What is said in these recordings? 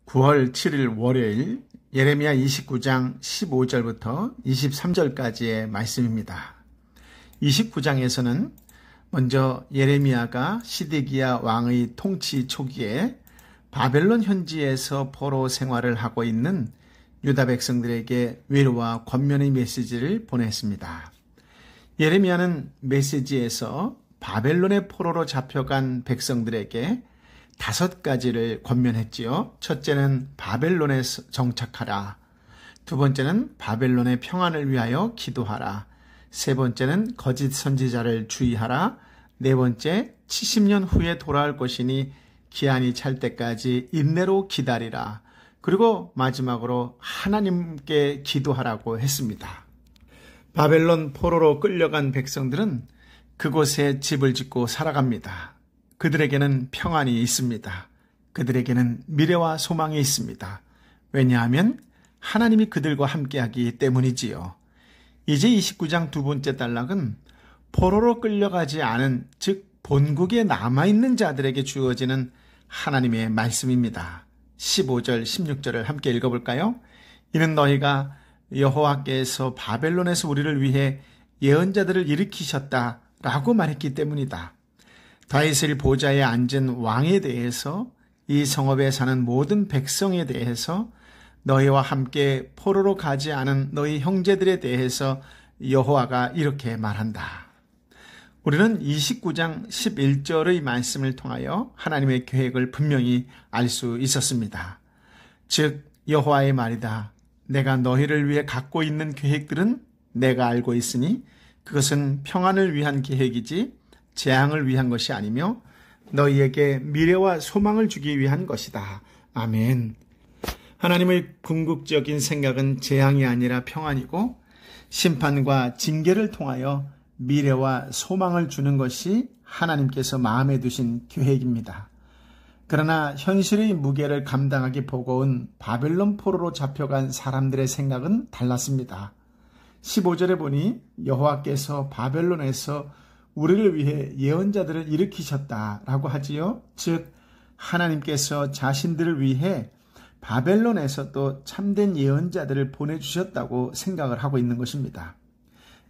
9월 7일 월요일 예레미야 29장 15절부터 23절까지의 말씀입니다. 29장에서는 먼저 예레미야가 시드기야 왕의 통치 초기에 바벨론 현지에서 포로 생활을 하고 있는 유다 백성들에게 위로와 권면의 메시지를 보냈습니다. 예레미야는 메시지에서 바벨론의 포로로 잡혀간 백성들에게 5가지를 권면했지요. 첫째는 바벨론에 정착하라. 두 번째는 바벨론의 평안을 위하여 기도하라. 세 번째는 거짓 선지자를 주의하라. 네 번째, 70년 후에 돌아올 것이니 기한이 찰 때까지 인내로 기다리라. 그리고 마지막으로 하나님께 기도하라고 했습니다. 바벨론 포로로 끌려간 백성들은 그곳에 집을 짓고 살아갑니다. 그들에게는 평안이 있습니다. 그들에게는 미래와 소망이 있습니다. 왜냐하면 하나님이 그들과 함께하기 때문이지요. 이제 29장 두 번째 단락은 포로로 끌려가지 않은, 즉 본국에 남아있는 자들에게 주어지는 하나님의 말씀입니다. 15절, 16절을 함께 읽어볼까요? 이는 너희가 여호와께서 바벨론에서 우리를 위해 예언자들을 일으키셨다라고 말했기 때문이다. 다윗의 보좌에 앉은 왕에 대해서, 이 성읍에 사는 모든 백성에 대해서, 너희와 함께 포로로 가지 않은 너희 형제들에 대해서 여호와가 이렇게 말한다. 우리는 29장 11절의 말씀을 통하여 하나님의 계획을 분명히 알 수 있었습니다. 즉 여호와의 말이다. 내가 너희를 위해 갖고 있는 계획들은 내가 알고 있으니 그것은 평안을 위한 계획이지 재앙을 위한 것이 아니며 너희에게 미래와 소망을 주기 위한 것이다. 아멘. 하나님의 궁극적인 생각은 재앙이 아니라 평안이고 심판과 징계를 통하여 미래와 소망을 주는 것이 하나님께서 마음에 두신 계획입니다. 그러나 현실의 무게를 감당하기 버거운 바벨론 포로로 잡혀간 사람들의 생각은 달랐습니다. 15절에 보니 여호와께서 바벨론에서 우리를 위해 예언자들을 일으키셨다라고 하지요. 즉 하나님께서 자신들을 위해 바벨론에서 또 참된 예언자들을 보내주셨다고 생각을 하고 있는 것입니다.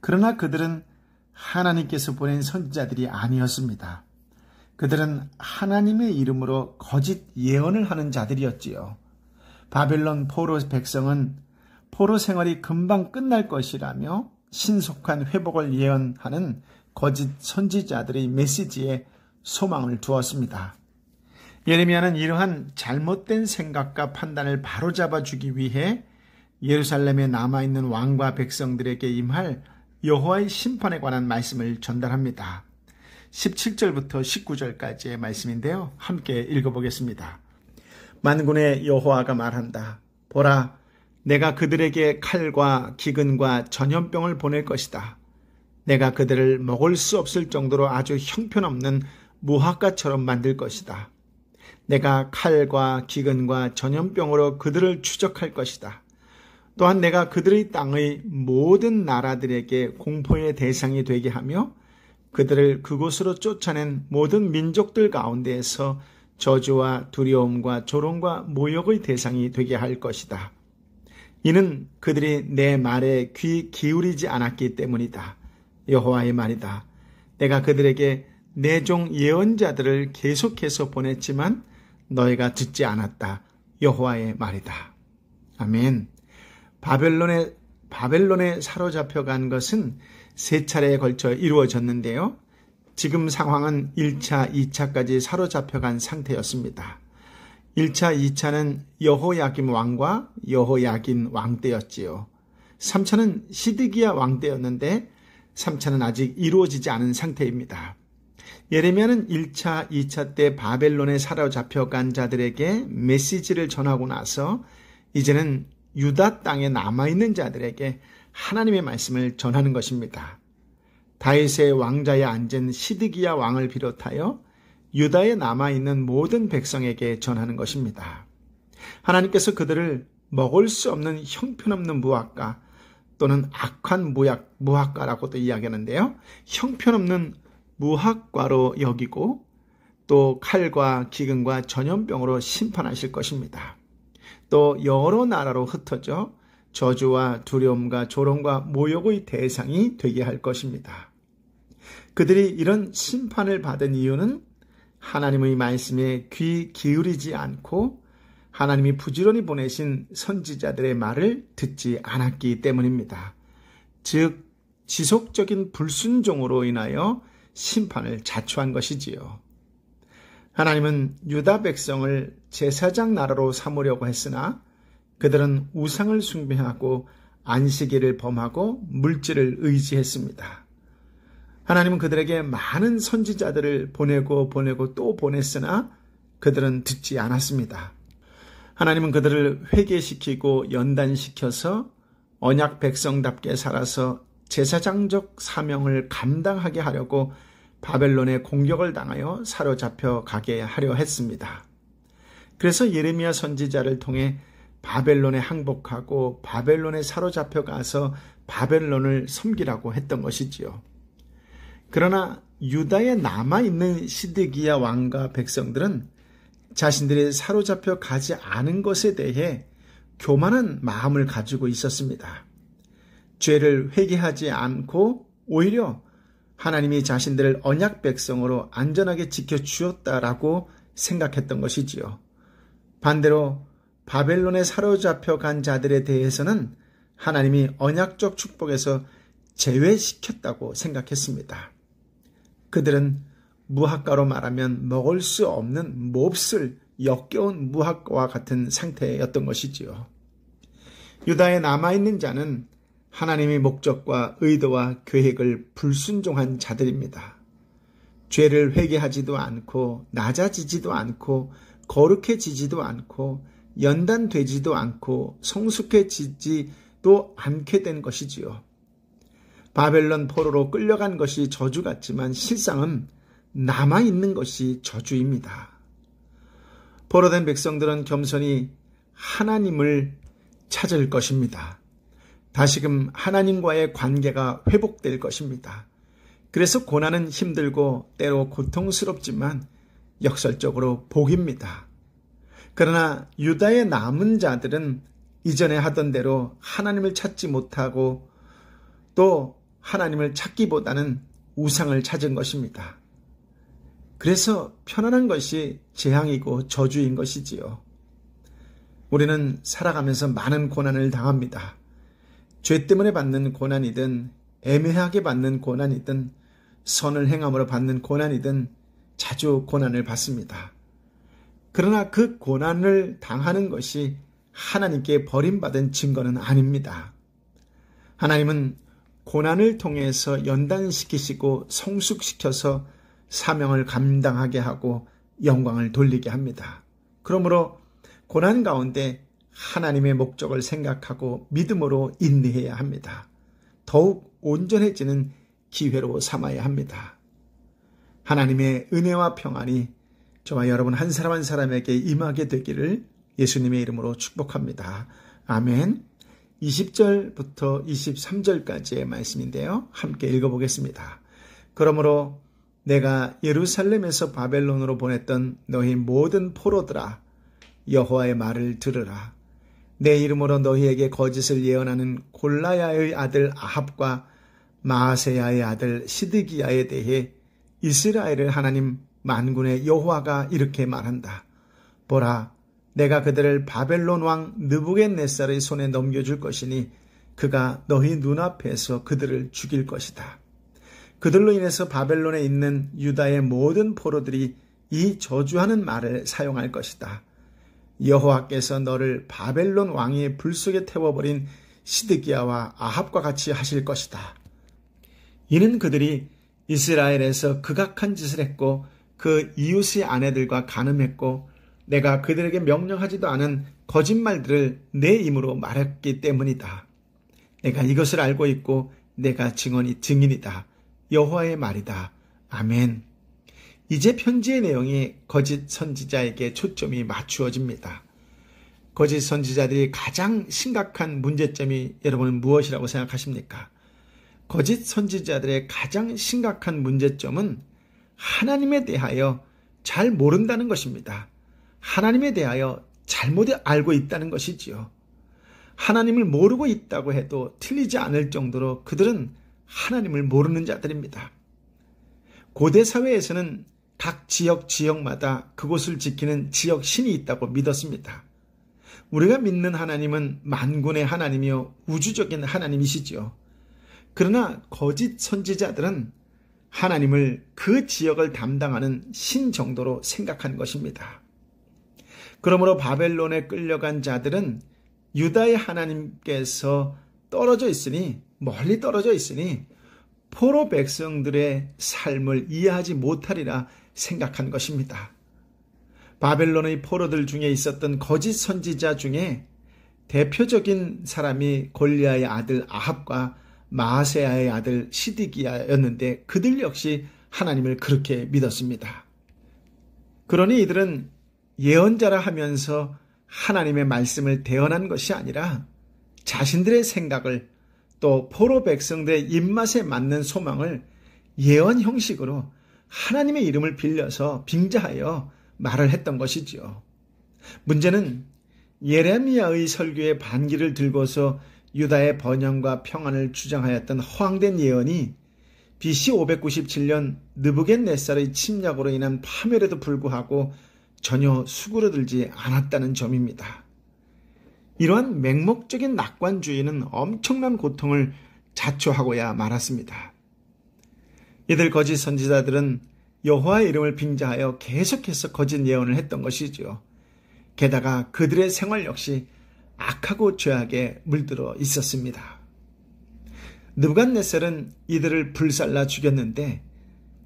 그러나 그들은 하나님께서 보낸 선지자들이 아니었습니다. 그들은 하나님의 이름으로 거짓 예언을 하는 자들이었지요. 바벨론 포로 백성은 포로 생활이 금방 끝날 것이라며 신속한 회복을 예언하는 거짓 선지자들의 메시지에 소망을 두었습니다. 예레미야는 이러한 잘못된 생각과 판단을 바로잡아 주기 위해 예루살렘에 남아있는 왕과 백성들에게 임할 여호와의 심판에 관한 말씀을 전달합니다. 17절부터 19절까지의 말씀인데요. 함께 읽어보겠습니다. 만군의 여호와가 말한다. 보라, 내가 그들에게 칼과 기근과 전염병을 보낼 것이다. 내가 그들을 먹을 수 없을 정도로 아주 형편없는 무화과처럼 만들 것이다. 내가 칼과 기근과 전염병으로 그들을 추적할 것이다. 또한 내가 그들의 땅의 모든 나라들에게 공포의 대상이 되게 하며 그들을 그곳으로 쫓아낸 모든 민족들 가운데에서 저주와 두려움과 조롱과 모욕의 대상이 되게 할 것이다. 이는 그들이 내 말에 귀 기울이지 않았기 때문이다. 여호와의 말이다. 내가 그들에게 내 종 예언자들을 계속해서 보냈지만 너희가 듣지 않았다. 여호와의 말이다. 아멘. 바벨론에 사로잡혀간 것은 3차례에 걸쳐 이루어졌는데요. 지금 상황은 1차, 2차까지 사로잡혀간 상태였습니다. 1차, 2차는 여호야김 왕과 여호야긴 왕 때였지요. 3차는 시드기야 왕 때였는데 3차는 아직 이루어지지 않은 상태입니다. 예레미야는 1차, 2차 때 바벨론에 사로잡혀간 자들에게 메시지를 전하고 나서 이제는 유다 땅에 남아있는 자들에게 하나님의 말씀을 전하는 것입니다. 다윗의 왕자에 앉은 시드기야 왕을 비롯하여 유다에 남아있는 모든 백성에게 전하는 것입니다. 하나님께서 그들을 먹을 수 없는 형편없는 무화과 또는 악한 무화과라고도 이야기하는데요. 형편없는 무화과로 여기고 또 칼과 기근과 전염병으로 심판하실 것입니다. 또 여러 나라로 흩어져 저주와 두려움과 조롱과 모욕의 대상이 되게 할 것입니다. 그들이 이런 심판을 받은 이유는 하나님의 말씀에 귀 기울이지 않고 하나님이 부지런히 보내신 선지자들의 말을 듣지 않았기 때문입니다. 즉 지속적인 불순종으로 인하여 심판을 자초한 것이지요. 하나님은 유다 백성을 제사장 나라로 삼으려고 했으나 그들은 우상을 숭배하고 안식일을 범하고 물질을 의지했습니다. 하나님은 그들에게 많은 선지자들을 보내고 또 보냈으나 그들은 듣지 않았습니다. 하나님은 그들을 회개시키고 연단시켜서 언약 백성답게 살아서 제사장적 사명을 감당하게 하려고 바벨론의 공격을 당하여 사로잡혀 가게 하려 했습니다. 그래서 예레미야 선지자를 통해 바벨론에 항복하고 바벨론에 사로잡혀 가서 바벨론을 섬기라고 했던 것이지요. 그러나 유다에 남아있는 시드기야 왕과 백성들은 자신들이 사로잡혀 가지 않은 것에 대해 교만한 마음을 가지고 있었습니다. 죄를 회개하지 않고 오히려 하나님이 자신들을 언약 백성으로 안전하게 지켜주었다라고 생각했던 것이지요. 반대로 바벨론에 사로잡혀 간 자들에 대해서는 하나님이 언약적 축복에서 제외시켰다고 생각했습니다. 그들은 무학가로 말하면 먹을 수 없는 몹쓸 역겨운 무학과와 같은 상태였던 것이지요. 유다에 남아있는 자는 하나님의 목적과 의도와 계획을 불순종한 자들입니다. 죄를 회개하지도 않고 낮아지지도 않고 거룩해지지도 않고 연단되지도 않고 성숙해지지도 않게 된 것이지요. 바벨론 포로로 끌려간 것이 저주 같지만 실상은 남아있는 것이 저주입니다. 포로된 백성들은 겸손히 하나님을 찾을 것입니다. 다시금 하나님과의 관계가 회복될 것입니다. 그래서 고난은 힘들고 때로 고통스럽지만 역설적으로 복입니다. 그러나 유다의 남은 자들은 이전에 하던 대로 하나님을 찾지 못하고 또 하나님을 찾기보다는 우상을 찾은 것입니다. 그래서 편안한 것이 재앙이고 저주인 것이지요. 우리는 살아가면서 많은 고난을 당합니다. 죄 때문에 받는 고난이든 애매하게 받는 고난이든 선을 행함으로 받는 고난이든 자주 고난을 받습니다. 그러나 그 고난을 당하는 것이 하나님께 버림받은 증거는 아닙니다. 하나님은 고난을 통해서 연단시키시고 성숙시켜서 사명을 감당하게 하고 영광을 돌리게 합니다. 그러므로 고난 가운데 하나님의 목적을 생각하고 믿음으로 인내해야 합니다. 더욱 온전해지는 기회로 삼아야 합니다. 하나님의 은혜와 평안이 저와 여러분 한 사람 한 사람에게 임하게 되기를 예수님의 이름으로 축복합니다. 아멘. 20절부터 23절까지의 말씀인데요. 함께 읽어보겠습니다. 그러므로 내가 예루살렘에서 바벨론으로 보냈던 너희 모든 포로들아 여호와의 말을 들으라. 내 이름으로 너희에게 거짓을 예언하는 골라야의 아들 아합과 마아세야의 아들 시드기야에 대해 이스라엘의 하나님 만군의 여호와가 이렇게 말한다. 보라, 내가 그들을 바벨론 왕 느부갓네살의 손에 넘겨줄 것이니 그가 너희 눈앞에서 그들을 죽일 것이다. 그들로 인해서 바벨론에 있는 유다의 모든 포로들이 이 저주하는 말을 사용할 것이다. 여호와께서 너를 바벨론 왕의 불 속에 태워버린 시드기야와 아합과 같이 하실 것이다. 이는 그들이 이스라엘에서 극악한 짓을 했고 그 이웃의 아내들과 간음했고 내가 그들에게 명령하지도 않은 거짓말들을 내 입으로 말했기 때문이다. 내가 이것을 알고 있고 내가 증인이다. 여호와의 말이다. 아멘. 이제 편지의 내용이 거짓 선지자에게 초점이 맞추어집니다. 거짓 선지자들이 가장 심각한 문제점이 여러분은 무엇이라고 생각하십니까? 거짓 선지자들의 가장 심각한 문제점은 하나님에 대하여 잘 모른다는 것입니다. 하나님에 대하여 잘못 알고 있다는 것이지요. 하나님을 모르고 있다고 해도 틀리지 않을 정도로 그들은 하나님을 모르는 자들입니다. 고대 사회에서는 각 지역마다 그곳을 지키는 지역 신이 있다고 믿었습니다. 우리가 믿는 하나님은 만군의 하나님이요 우주적인 하나님이시지요. 그러나 거짓 선지자들은 하나님을 그 지역을 담당하는 신 정도로 생각한 것입니다. 그러므로 바벨론에 끌려간 자들은 유다의 하나님께서 멀리 떨어져 있으니 포로 백성들의 삶을 이해하지 못하리라 생각한 것입니다. 바벨론의 포로들 중에 있었던 거짓 선지자 중에 대표적인 사람이 골리아의 아들 아합과 마아세야의 아들 시드기야였는데 그들 역시 하나님을 그렇게 믿었습니다. 그러니 이들은 예언자라 하면서 하나님의 말씀을 대언한 것이 아니라 자신들의 생각을 또 포로 백성들의 입맛에 맞는 소망을 예언 형식으로 하나님의 이름을 빌려서 빙자하여 말을 했던 것이지요. 문제는 예레미야의 설교의 반기를 들고서 유다의 번영과 평안을 주장하였던 허황된 예언이 BC 597년 느부갓네살의 침략으로 인한 파멸에도 불구하고 전혀 수그러들지 않았다는 점입니다. 이러한 맹목적인 낙관주의는 엄청난 고통을 자초하고야 말았습니다. 이들 거짓 선지자들은 여호와의 이름을 빙자하여 계속해서 거짓 예언을 했던 것이지요. 게다가 그들의 생활 역시 악하고 죄악에 물들어 있었습니다. 느부갓네살은 이들을 불살라 죽였는데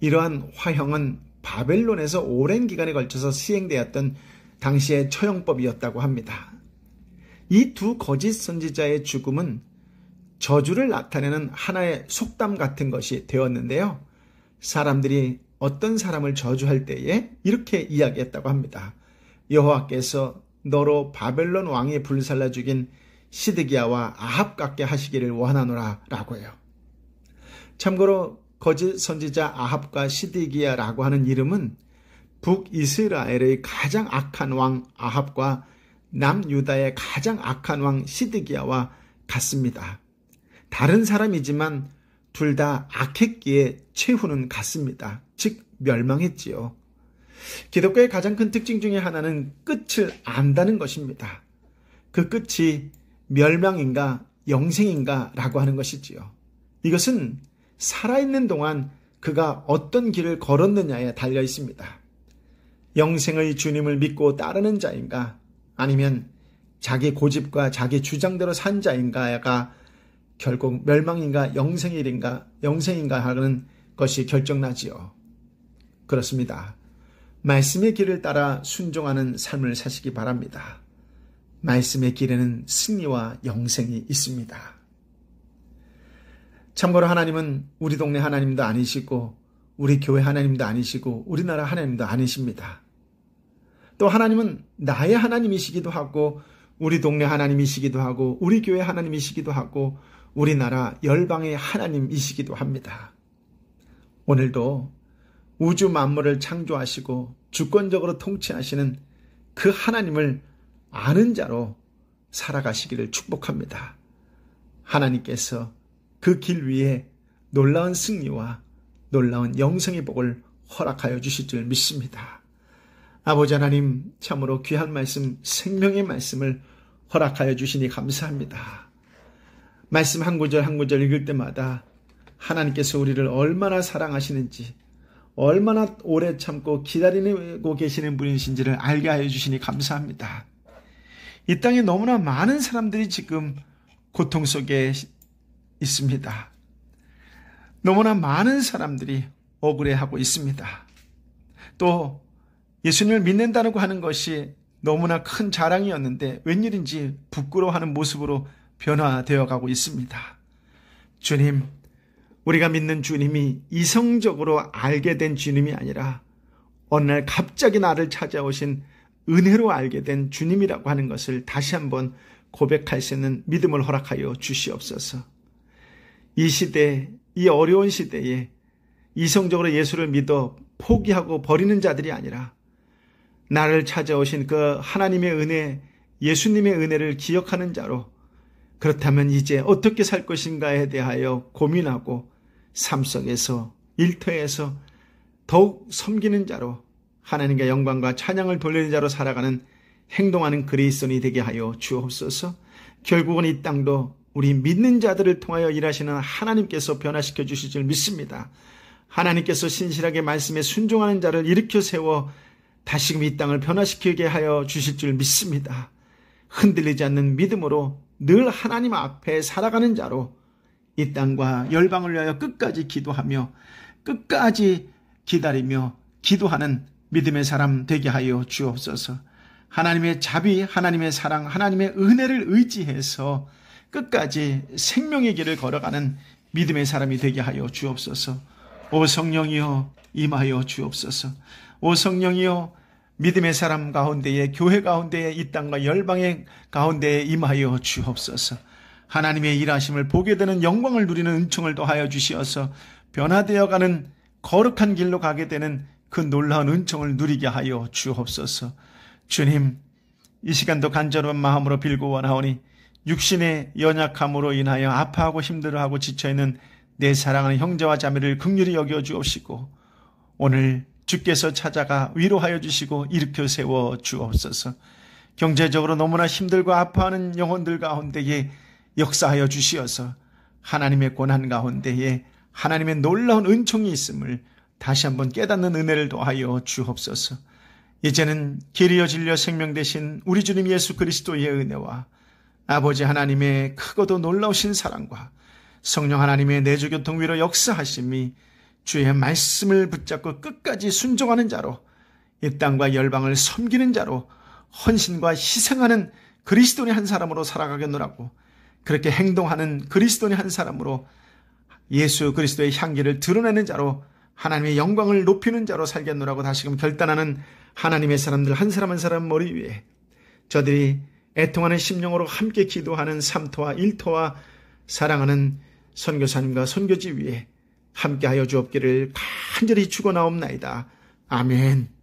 이러한 화형은 바벨론에서 오랜 기간에 걸쳐서 시행되었던 당시의 처형법이었다고 합니다. 이 두 거짓 선지자의 죽음은 저주를 나타내는 하나의 속담 같은 것이 되었는데요. 사람들이 어떤 사람을 저주할 때에 이렇게 이야기했다고 합니다. 여호와께서 너로 바벨론 왕이 불살라 죽인 시드기야와 아합 같게 하시기를 원하노라 라고요. 참고로 거짓 선지자 아합과 시드기야라고 하는 이름은 북이스라엘의 가장 악한 왕 아합과 남유다의 가장 악한 왕 시드기야와 같습니다. 다른 사람이지만 둘 다 악했기에 최후는 같습니다. 즉 멸망했지요. 기독교의 가장 큰 특징 중에 하나는 끝을 안다는 것입니다. 그 끝이 멸망인가 영생인가 라고 하는 것이지요. 이것은 살아있는 동안 그가 어떤 길을 걸었느냐에 달려 있습니다. 영생의 주님을 믿고 따르는 자인가 아니면 자기 고집과 자기 주장대로 산 자인가가 결국 멸망인가 영생인가 하는 것이 결정나지요. 그렇습니다. 말씀의 길을 따라 순종하는 삶을 사시기 바랍니다. 말씀의 길에는 승리와 영생이 있습니다. 참고로 하나님은 우리 동네 하나님도 아니시고 우리 교회 하나님도 아니시고 우리나라 하나님도 아니십니다. 또 하나님은 나의 하나님이시기도 하고 우리 동네 하나님이시기도 하고 우리 교회 하나님이시기도 하고 우리나라 열방의 하나님이시기도 합니다. 오늘도 우주 만물을 창조하시고 주권적으로 통치하시는 그 하나님을 아는 자로 살아가시기를 축복합니다. 하나님께서 그 길 위에 놀라운 승리와 놀라운 영생의 복을 허락하여 주실 줄 믿습니다. 아버지 하나님, 참으로 귀한 말씀, 생명의 말씀을 허락하여 주시니 감사합니다. 말씀 한 구절 한 구절 읽을 때마다 하나님께서 우리를 얼마나 사랑하시는지, 얼마나 오래 참고 기다리고 계시는 분이신지를 알게 하여 주시니 감사합니다. 이 땅에 너무나 많은 사람들이 지금 고통 속에 있습니다. 너무나 많은 사람들이 억울해하고 있습니다. 또 예수님을 믿는다고 하는 것이 너무나 큰 자랑이었는데 웬일인지 부끄러워하는 모습으로 변화되어 가고 있습니다. 주님, 우리가 믿는 주님이 이성적으로 알게 된 주님이 아니라 어느 날 갑자기 나를 찾아오신 은혜로 알게 된 주님이라고 하는 것을 다시 한번 고백할 수 있는 믿음을 허락하여 주시옵소서. 이 시대, 이 어려운 시대에 이성적으로 예수를 믿어 포기하고 버리는 자들이 아니라 나를 찾아오신 그 하나님의 은혜, 예수님의 은혜를 기억하는 자로, 그렇다면 이제 어떻게 살 것인가에 대하여 고민하고 삶 속에서, 일터에서 더욱 섬기는 자로, 하나님께 영광과 찬양을 돌리는 자로 살아가는, 행동하는 그리스도인이 되게 하여 주옵소서. 결국은 이 땅도 우리 믿는 자들을 통하여 일하시는 하나님께서 변화시켜 주실 줄 믿습니다. 하나님께서 신실하게 말씀에 순종하는 자를 일으켜 세워 다시금 이 땅을 변화시키게 하여 주실 줄 믿습니다. 흔들리지 않는 믿음으로 늘 하나님 앞에 살아가는 자로 이 땅과 열방을 위하여 끝까지 기도하며 끝까지 기다리며 기도하는 믿음의 사람 되게 하여 주옵소서. 하나님의 자비, 하나님의 사랑, 하나님의 은혜를 의지해서 끝까지 생명의 길을 걸어가는 믿음의 사람이 되게 하여 주옵소서. 오 성령이여 임하여 주옵소서. 오 성령이여 믿음의 사람 가운데에, 교회 가운데에, 이 땅과 열방의 가운데에 임하여 주옵소서. 하나님의 일하심을 보게 되는 영광을 누리는 은총을 더하여 주시어서 변화되어가는 거룩한 길로 가게 되는 그 놀라운 은총을 누리게 하여 주옵소서. 주님, 이 시간도 간절한 마음으로 빌고 원하오니 육신의 연약함으로 인하여 아파하고 힘들어하고 지쳐있는 내 사랑하는 형제와 자매를 긍휼히 여겨 주옵시고 오늘 주께서 찾아가 위로하여 주시고 일으켜 세워 주옵소서. 경제적으로 너무나 힘들고 아파하는 영혼들 가운데에 역사하여 주시어서 하나님의 권한 가운데에 하나님의 놀라운 은총이 있음을 다시 한번 깨닫는 은혜를 더하여 주옵소서. 이제는 길이여 진리여 생명 되신 우리 주님 예수 그리스도의 은혜와 아버지 하나님의 크고도 놀라우신 사랑과 성령 하나님의 내주교통 위로 역사하심이 주의 말씀을 붙잡고 끝까지 순종하는 자로 이 땅과 열방을 섬기는 자로 헌신과 희생하는 그리스도인의 한 사람으로 살아가겠노라고, 그렇게 행동하는 그리스도인의 한 사람으로 예수 그리스도의 향기를 드러내는 자로 하나님의 영광을 높이는 자로 살겠노라고 다시금 결단하는 하나님의 사람들 한 사람 한 사람 머리 위에 저들이 애통하는 심령으로 함께 기도하는 삼토와 일토와 사랑하는 선교사님과 선교지 위에 함께하여 주옵기를 간절히 축원하옵나이다. 아멘.